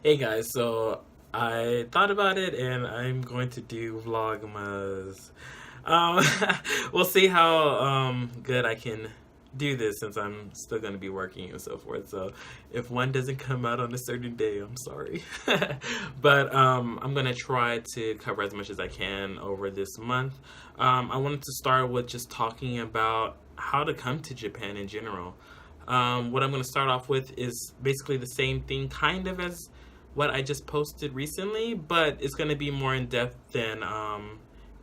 Hey guys, so I thought about it and I'm going to do Vlogmas. Um, we'll see how good I can do this since I'm still going to be working and so forth. So if one doesn't come out on a certain day, I'm sorry. But I'm going to try to cover as much as I can over this month. I wanted to start with just talking about how to come to Japan in general. What I'm going to start off with is basically the same thing, kind of as what I just posted recently, but it's going to be more in depth than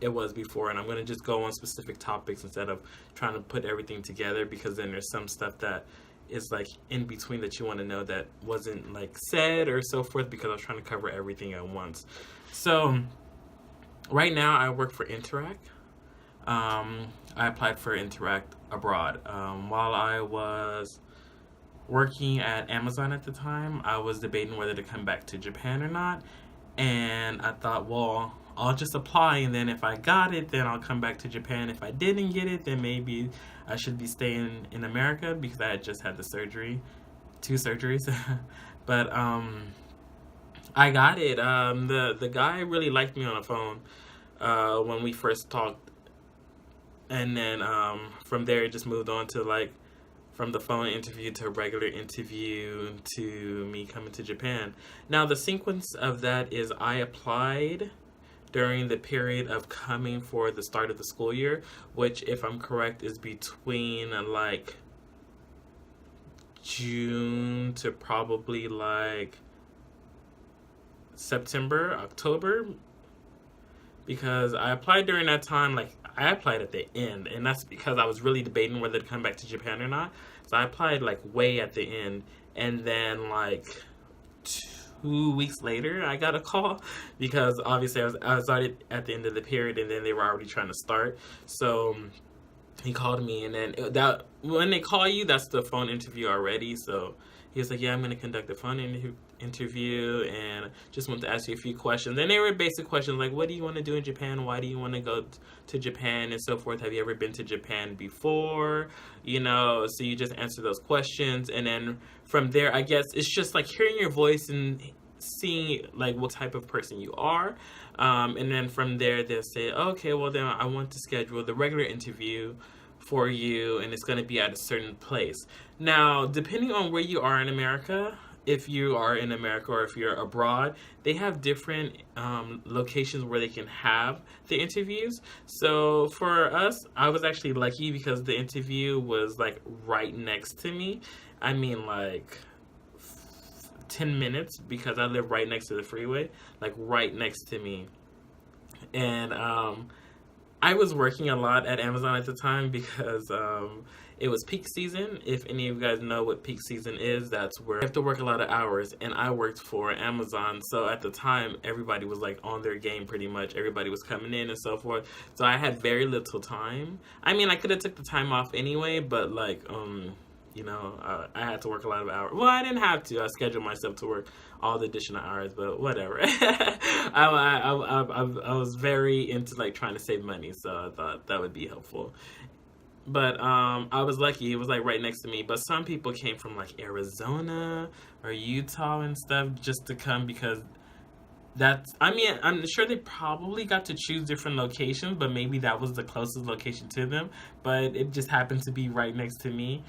it was before. And I'm going to just go on specific topics instead of trying to put everything together because then there's some stuff that is like in between that you want to know that wasn't like said or so forth because I was trying to cover everything at once. So, right now I work for Interac. I applied for Interac abroad. While I was working at Amazon at the time, I was debating whether to come back to Japan or not. And I thought, well, I'll just apply, and then if I got it, then I'll come back to Japan. If I didn't get it, then maybe I should be staying in America because I had just had the surgery, two surgeries. But I got it. The guy really liked me on the phone when we first talked, and then from there it just moved on to like from the phone interview to a regular interview to me coming to Japan. Now, the sequence of that is I applied during the period of coming for the start of the school year, which, if I'm correct, is between like June to probably like September, October, because I applied during that time. Like I applied at the end, and that's because I was really debating whether to come back to Japan or not. So I applied like way at the end, and then like 2 weeks later, I got a call because obviously I was already at the end of the period, and then they were already trying to start. So he called me, and then that when they call you, that's the phone interview already. So he was like, "Yeah, I'm going to conduct a phone interview, and just want to ask you a few questions." And they were basic questions like, "What do you want to do in Japan? Why do you want to go to Japan, and so forth? Have you ever been to Japan before?" So you just answer those questions, and then from there, I guess it's just like hearing your voice and seeing like what type of person you are. And then from there, they'll say, "Okay, well then I want to schedule the regular interview for you, and it's going to be at a certain place." Now, depending on where you are in America, if you are in America or if you're abroad, they have different locations where they can have the interviews. So for us, I was actually lucky because the interview was like right next to me. I mean, like 10 minutes because I live right next to the freeway, like right next to me. And I was working a lot at Amazon at the time because it was peak season. If any of you guys know what peak season is, that's where you have to work a lot of hours. And I worked for Amazon, so at the time, everybody was like on their game pretty much. Everybody was coming in and so forth. So I had very little time. I mean, I could have took the time off anyway, but like I had to work a lot of hours. Well, I didn't have to. I scheduled myself to work all the additional hours, but whatever. I was very into like trying to save money, so I thought that would be helpful. But I was lucky; it was like right next to me. But some people came from like Arizona or Utah and stuff just to come because that's. I mean, I'm sure they probably got to choose different locations, but maybe that was the closest location to them. But it just happened to be right next to me,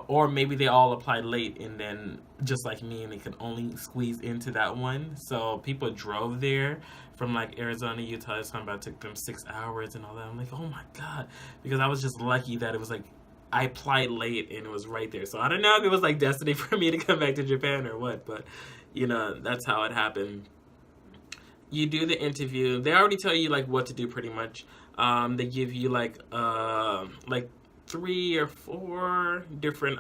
or maybe they all applied late and then just like me and they could only squeeze into that one. So people drove there from like Arizona, Utah. It's talking about it took them 6 hours and all that. I'm like, oh my God. Because I was just lucky that it was like I applied late and it was right there. So I don't know if it was like destiny for me to come back to Japan or what, but that's how it happened. You do the interview. They already tell you like what to do pretty much. They give you like 3 or 4 different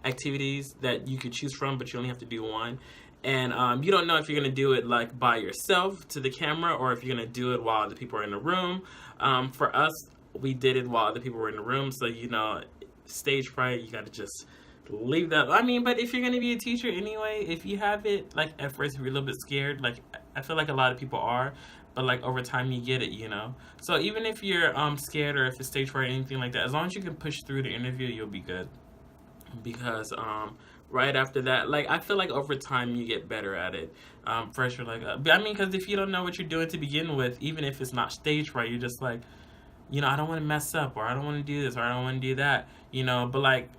activities that you could choose from, but you only have to do one. And you don't know if you're gonna do it like by yourself to the camera or if you're gonna do it while the people are in the room. For us, we did it while the people were in the room, so stage fright, you gotta just leave that. I mean, but if you're gonna be a teacher anyway, if you have it, like at first if you're a little bit scared, like I feel like a lot of people are, but like over time you get it. So even if you're scared or if it's stage fright or anything like that, as long as you can push through the interview, you'll be good. Because right after that, like, I feel like over time you get better at it. First you're like, but I mean, because if you don't know what you're doing to begin with, even if it's not stage right, you're just like, I don't want to mess up, or I don't want to do this, or I don't want to do that, but like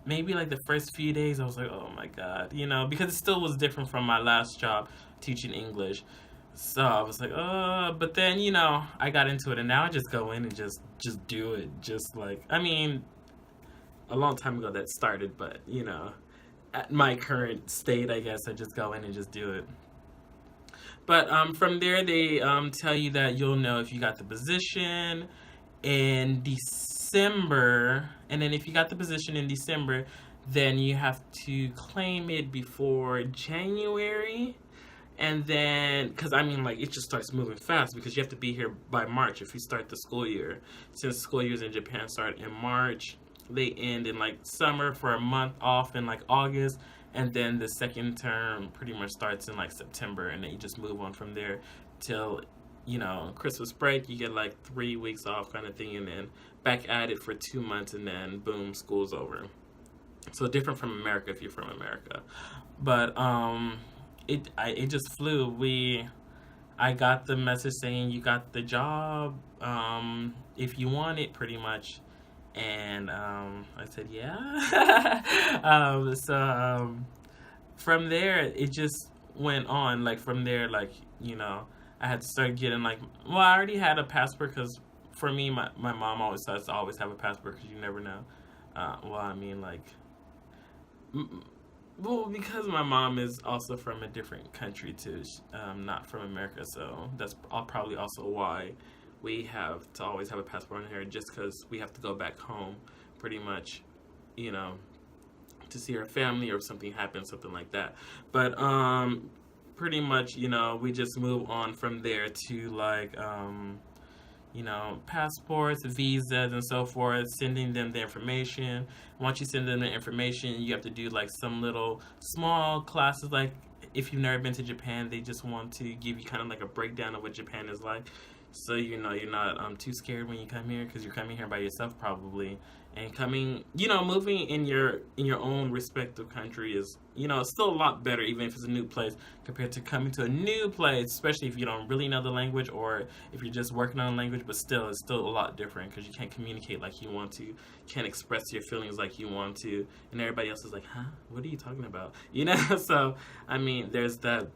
maybe like the first few days I was like, oh my god, because it still was different from my last job teaching English. So I was like, but then, I got into it, and now I just go in and just do it. Just like, I mean, a long time ago that started, but at my current state, I guess I just go in and just do it. But from there, they tell you that you'll know if you got the position in December, and then if you got the position in December, then you have to claim it before January. And then, because I mean, like, it just starts moving fast because you have to be here by March if you start the school year. Since school years in Japan start in March, they end in like summer for a month off in like August, and then the second term pretty much starts in like September, and then you just move on from there till Christmas break. You get like 3 weeks off kind of thing, and then back at it for 2 months, and then boom, school's over. So different from America if you're from America. But it just flew. I got the message saying you got the job, if you want it, pretty much. And I said, yeah. From there, it just went on. Like, from there, like, I had to start getting, like, well, I already had a passport because for me, my mom always says to always have a passport because you never know. Well, I mean, like, well, because my mom is also from a different country too, not from America, so that's probably also why we have to always have a passport in here, just because we have to go back home, pretty much, to see our family, or if something happens, something like that. But pretty much, we just move on from there to like passports, visas, and so forth, sending them the information. Once you send them the information, you have to do like some little small classes. Like, if you've never been to Japan, they just want to give you kind of like a breakdown of what Japan is like. So, you're not too scared when you come here, because you're coming here by yourself probably. And moving in your own respective country is, still a lot better, even if it's a new place, compared to coming to a new place, especially if you don't really know the language, or if you're just working on a language. But still, it's still a lot different because you can't communicate like you want to, can't express your feelings like you want to, and everybody else is like, huh, what are you talking about? So, I mean, there's that,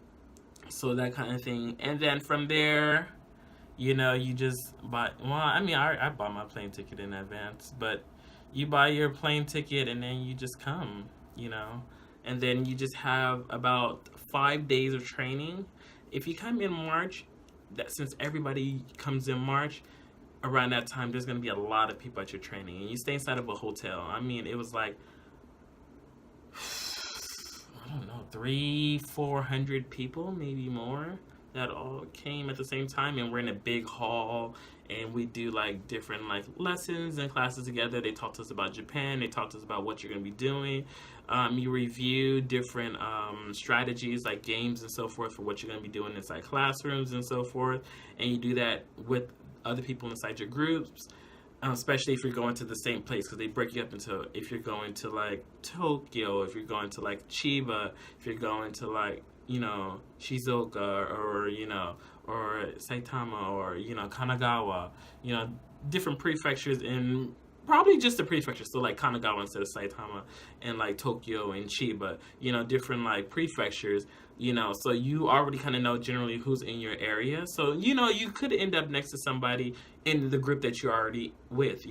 so that kind of thing. And then from there, you just buy, well, I mean, I bought my plane ticket in advance, but you buy your plane ticket and then you just come, and then you just have about 5 days of training. If you come in March, since everybody comes in March, around that time, there's going to be a lot of people at your training, and you stay inside of a hotel. I mean, it was like, I don't know, 300-400 people, maybe more, that all came at the same time, and we're in a big hall, and we do like different like lessons and classes together. They talk to us about Japan. They talk to us about what you're going to be doing. You review different strategies like games and so forth for what you're going to be doing inside classrooms and so forth, and you do that with other people inside your groups. Especially if you're going to the same place, because they break you up into, if you're going to like Tokyo, if you're going to like Chiba, if you're going to like Shizuoka, or or Saitama, or Kanagawa, different prefectures, in probably just the prefectures, so like Kanagawa instead of Saitama, and like Tokyo and Chiba, different like prefectures, so you already kind of know generally who's in your area, so you could end up next to somebody in the group that you're already with.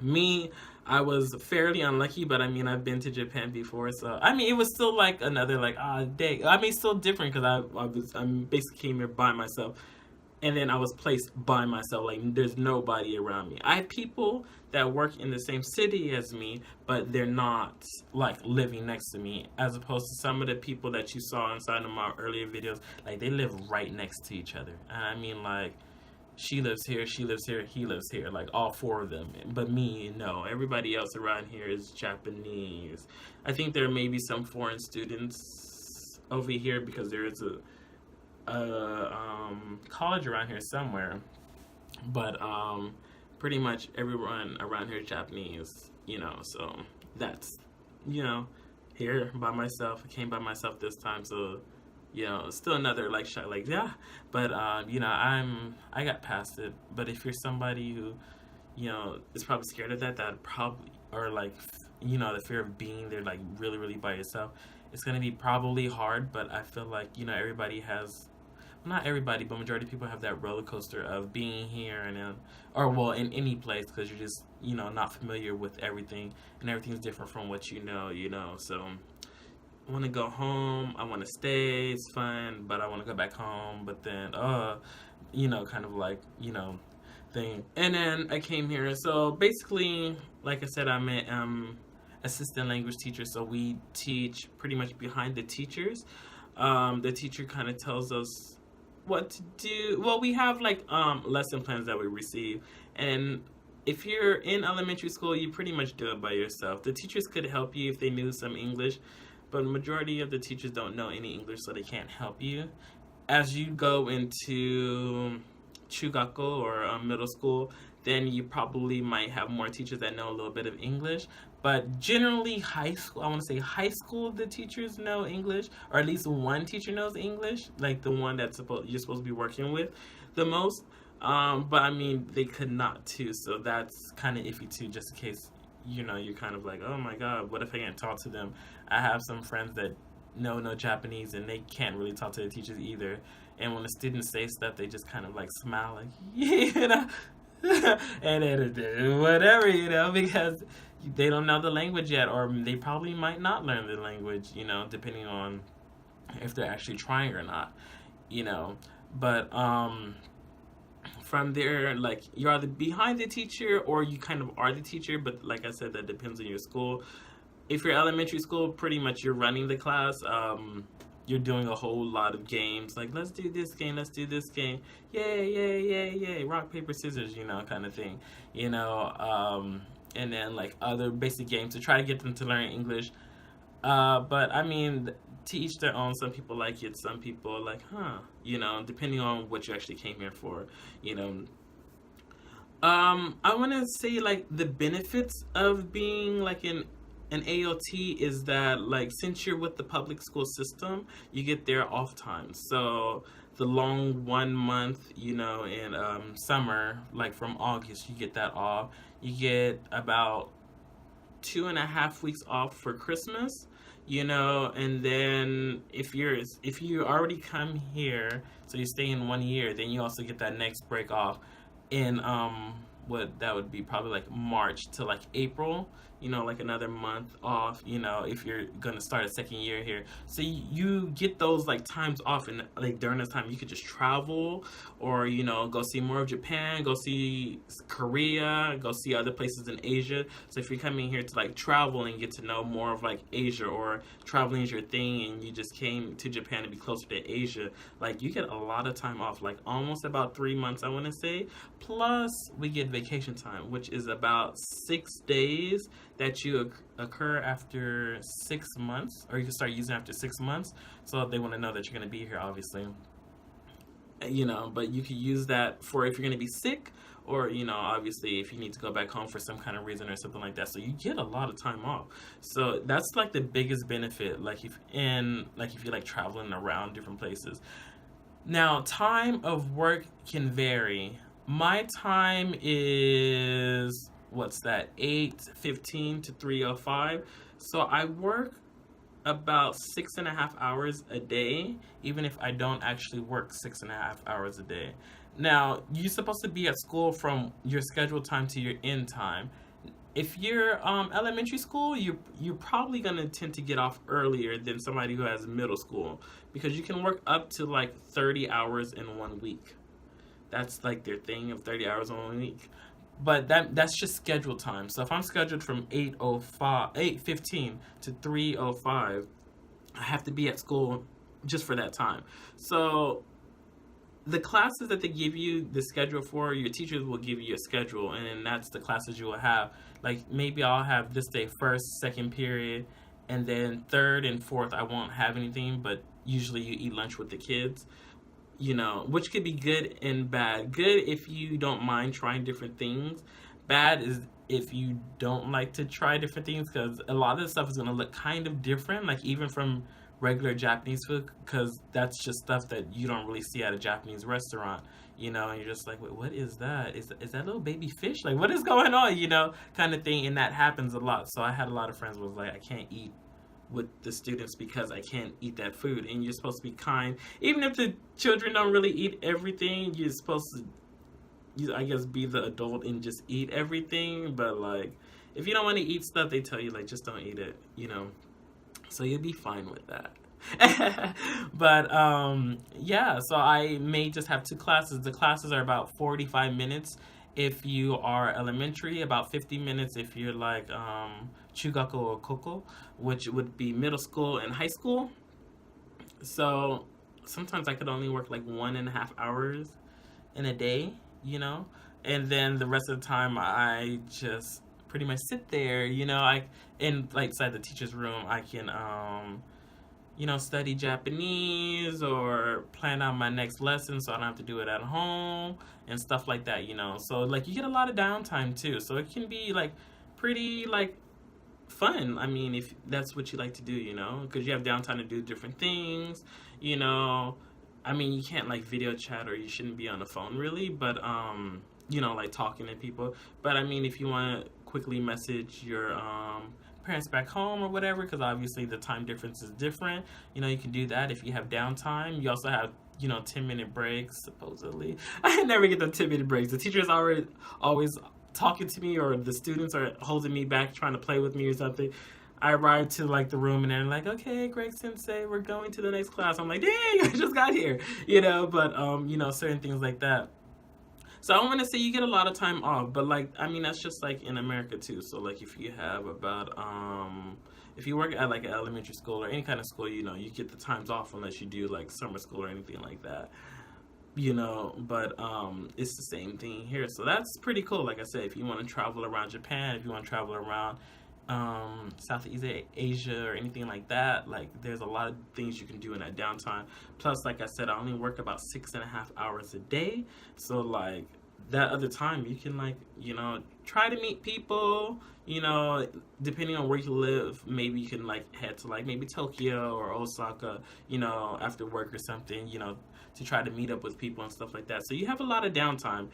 Me, I was fairly unlucky, but I mean, I've been to Japan before, so I mean, it was still like another like day. I mean, still different because I basically came here by myself, and then I was placed by myself. Like, there's nobody around me. I have people that work in the same city as me, but they're not like living next to me, as opposed to some of the people that you saw inside of my earlier videos. Like, they live right next to each other, and I mean, like, she lives here, he lives here, like all four of them. But me, no. Everybody else around here is Japanese. I think there may be some foreign students over here because there is a college around here somewhere. But pretty much everyone around here is Japanese, so that's, here by myself. I came by myself this time, so still another like shot, like yeah. But I got past it. But if you're somebody who is probably scared of that probably, or like the fear of being there like really really by yourself, it's gonna be probably hard. But I feel like everybody has, not everybody, but majority of people have that roller coaster of being here and then, or well, in any place, because you're just not familiar with everything, and everything's different from what So I want to go home. I want to stay. It's fun, but I want to go back home. But then, kind of like thing. And then I came here. So basically, like I said, I'm a assistant language teacher. So we teach pretty much behind the teachers. The teacher kind of tells us what to do. Well, we have like lesson plans that we receive, and if you're in elementary school, you pretty much do it by yourself. The teachers could help you if they knew some English, but the majority of the teachers don't know any English, so they can't help you. As you go into chugako or middle school, then you probably might have more teachers that know a little bit of English. But generally, high school, I want to say high school, the teachers know English, or at least one teacher knows English, like the one that's you're supposed to be working with the most. But I mean, they could not too, so that's kind of iffy too, just in case, you're kind of like, oh my God, what if I can't talk to them? I have some friends that know no Japanese and they can't really talk to the teachers either. And when the students say stuff, they just kind of like smile, like, yeah, and then whatever, because they don't know the language yet, or they probably might not learn the language, depending on if they're actually trying or not, you know. But from there, like, you're either behind the teacher or you kind of are the teacher, but like I said, that depends on your school. If you're elementary school, pretty much you're running the class. You're doing a whole lot of games, like let's do this game, let's do this game, yay, yay, yay, yay, rock paper scissors, kind of thing, and then like other basic games to try to get them to learn English. But I mean, to each their own. Some people like it, some people are like, depending on what you actually came here for, you know. I want to say like the benefits of being like in an AOT is that like since you're with the public school system, you get their off time. So the long 1 month, in summer, like from August, you get that off. You get about 2.5 weeks off for Christmas, and then if you already come here, so you stay in 1 year, then you also get that next break off in what that would be probably like March to like April, like another month off, if you're gonna start a second year here. So you get those like times off, and like during this time you could just travel, or go see more of Japan, go see Korea, go see other places in Asia. So if you're coming here to like travel and get to know more of like Asia, or traveling is your thing and you just came to Japan to be closer to Asia, like you get a lot of time off, like almost about 3 months, I want to say. Plus we get vacation time, which is about 6 days that you occur after 6 months, or you can start using after 6 months. So they want to know that you're going to be here, obviously. But you can use that for if you're going to be sick, or obviously if you need to go back home for some kind of reason or something like that. So you get a lot of time off. So that's like the biggest benefit, like if you're like traveling around different places. Now, time of work can vary. My time is, what's that, 8:15 to 3:05. So I work about 6.5 hours a day, even if I don't actually work 6.5 hours a day. Now, you're supposed to be at school from your scheduled time to your end time. If you're elementary school, you're probably gonna tend to get off earlier than somebody who has middle school, because you can work up to like 30 hours in 1 week. That's like their thing of 30 hours in 1 week. But that's just scheduled time. So if I'm scheduled from 8:15 to 3:05, I have to be at school just for that time. So the classes that they give you the schedule for, your teachers will give you a schedule, and then that's the classes you will have. Like maybe I'll have this day first, second period, and then third and fourth I won't have anything, but usually you eat lunch with the kids, which could be good and bad. Good if you don't mind trying different things. Bad is if you don't like to try different things, because a lot of the stuff is going to look kind of different, like even from regular Japanese food, because that's just stuff that you don't really see at a Japanese restaurant, and you're just like, wait, what is that? Is that little baby fish? Like, what is going on, kind of thing. And that happens a lot. So I had a lot of friends who was like, I can't eat with the students because I can't eat that food. And you're supposed to be kind. Even if the children don't really eat everything, you're supposed to, I guess, be the adult and just eat everything. But like, if you don't want to eat stuff, they tell you like, just don't eat it, So you'll be fine with that. But yeah, so I may just have 2 classes. The classes are about 45 minutes if you are elementary, about 50 minutes if you're like chugako or koko, which would be middle school and high school. So sometimes I could only work like 1.5 hours in a day, and then the rest of the time I just pretty much sit there, I in like inside the teacher's room. I can study Japanese or plan out my next lesson so I don't have to do it at home and stuff like that, So like you get a lot of downtime too. So it can be like pretty like fun. I mean, if that's what you like to do, because you have downtime to do different things, I mean, you can't like video chat or you shouldn't be on the phone really, but like talking to people. But I mean, if you want to quickly message your parents back home or whatever, because obviously the time difference is different, you can do that if you have downtime. You also have 10-minute breaks supposedly. I never get the 10-minute breaks. The teacher's always talking to me, or the students are holding me back trying to play with me or something. I arrive to like the room and they're like, okay, Greg Sensei, we're going to the next class. I'm like, dang, I just got here, but certain things like that. So I want to say you get a lot of time off, but like, I mean, that's just like in America too. So like if you have about, if you work at like an elementary school or any kind of school, you get the times off unless you do like summer school or anything like that, but it's the same thing here. So that's pretty cool. Like I said, if you want to travel around Japan, if you want to travel around Southeast Asia or anything like that, like there's a lot of things you can do in that downtime. Plus, like I said, I only work about 6.5 hours a day, so like that other time you can like try to meet people, depending on where you live. Maybe you can like head to like maybe Tokyo or Osaka, after work or something, to try to meet up with people and stuff like that. So you have a lot of downtime.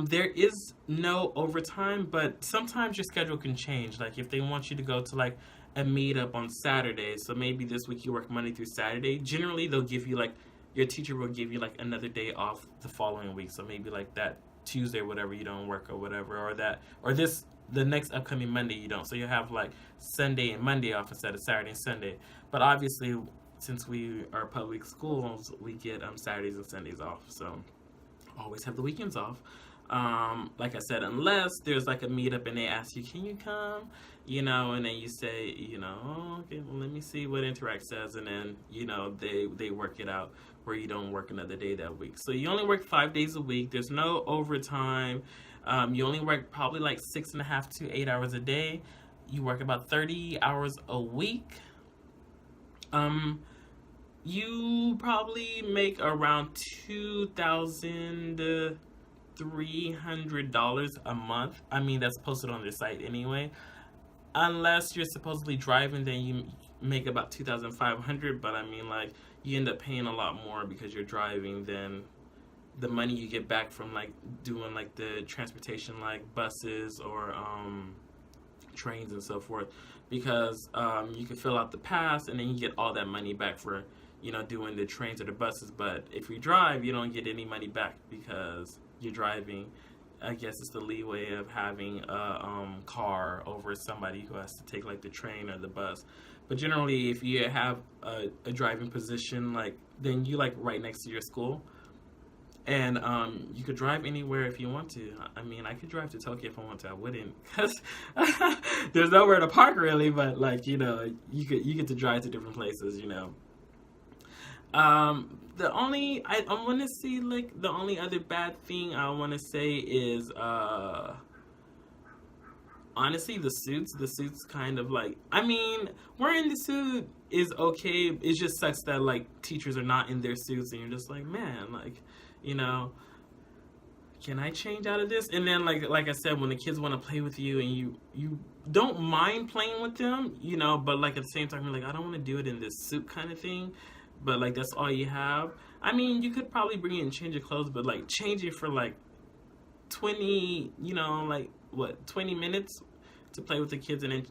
There is no overtime, but sometimes your schedule can change. Like if they want you to go to like a meetup on Saturday, so maybe this week you work Monday through Saturday, generally they'll give you like, your teacher will give you like another day off the following week. So maybe like that Tuesday or whatever you don't work or whatever, or the next upcoming Monday you don't. So you have like Sunday and Monday off instead of Saturday and Sunday. But obviously, since we are public schools, we get Saturdays and Sundays off. So always have the weekends off. Like I said, unless there's like a meetup and they ask you, can you come? And then you say, oh, okay, well, let me see what Interac says. And then, they work it out where you don't work another day that week. So you only work 5 days a week. There's no overtime. You only work probably like 6.5 to 8 hours a day. You work about 30 hours a week. You probably make around $2,300 a month. I mean, that's posted on their site anyway. Unless you're supposedly driving, then you make about $2,500. But I mean, like, you end up paying a lot more because you're driving than the money you get back from like doing like the transportation, like buses or trains and so forth. Because you can fill out the pass and then you get all that money back for doing the trains or the buses. But if you drive, you don't get any money back because you're driving. I guess it's the leeway of having a car over somebody who has to take like the train or the bus. But generally, if you have a driving position, like then you like right next to your school, and you could drive anywhere if you want to. I mean, I could drive to Tokyo if I want to. I wouldn't, because there's nowhere to park really. But like you get to drive to different places. The only I want to see, like, the only other bad thing I want to say is honestly the suits kind of like, I mean, wearing the suit is okay. It just sucks that like teachers are not in their suits and you're just like, man, like, can I change out of this? And then like I said, when the kids want to play with you and you don't mind playing with them, you know, but like at the same time you're like, I don't want to do it in this suit kind of thing, but like that's all you have. I mean, you could probably bring it and change your clothes, but like change it for like 20, you know, like what, 20 minutes to play with the kids, and then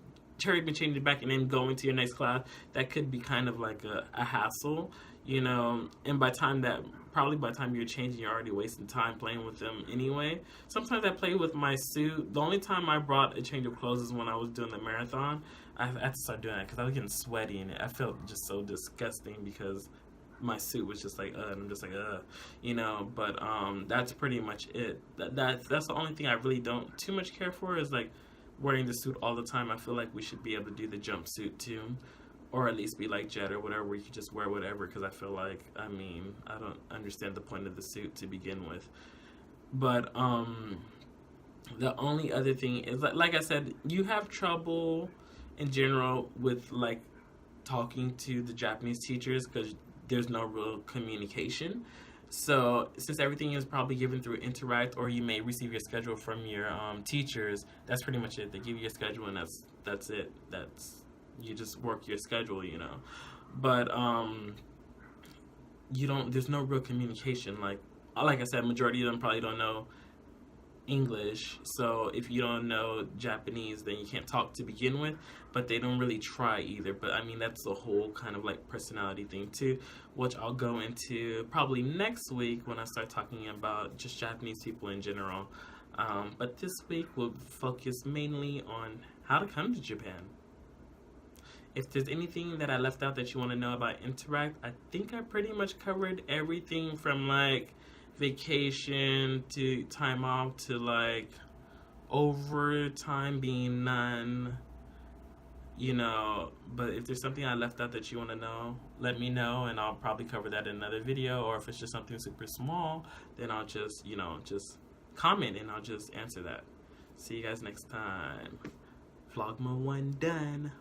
hurry up and change it back and then go into your next class. That could be kind of like a hassle, you know, and by the time you're changing, you're already wasting time playing with them anyway. Sometimes I play with my suit. The only time I brought a change of clothes is when I was doing the marathon. I had to start doing that because I was getting sweaty and I felt just so disgusting because my suit was just like, and I'm just like, you know. But that's pretty much it. That's the only thing I really don't too much care for is like wearing the suit all the time. I feel like we should be able to do the jumpsuit too, or at least be like Jet or whatever, where you can just wear whatever, because I feel like, I mean, I don't understand the point of the suit to begin with. But the only other thing is, like I said, you have trouble in general with like talking to the Japanese teachers because there's no real communication. So since everything is probably given through Interac, or you may receive your schedule from your teachers, that's pretty much it. They give you a schedule and that's it. You just work your schedule, you know. But there's no real communication. Like I said, majority of them probably don't know English, so if you don't know Japanese, then you can't talk to begin with, but they don't really try either. But I mean, that's the whole kind of like personality thing too, which I'll go into probably next week when I start talking about just Japanese people in general. But this week we'll focus mainly on how to come to Japan. If there's anything that I left out that you want to know about Interac, I think I pretty much covered everything from like vacation to time off to like overtime being none, you know. But if there's something I left out that you want to know, let me know and I'll probably cover that in another video. Or if it's just something super small, then I'll just, you know, just comment and I'll just answer that. See you guys next time. Vlogma 1 done.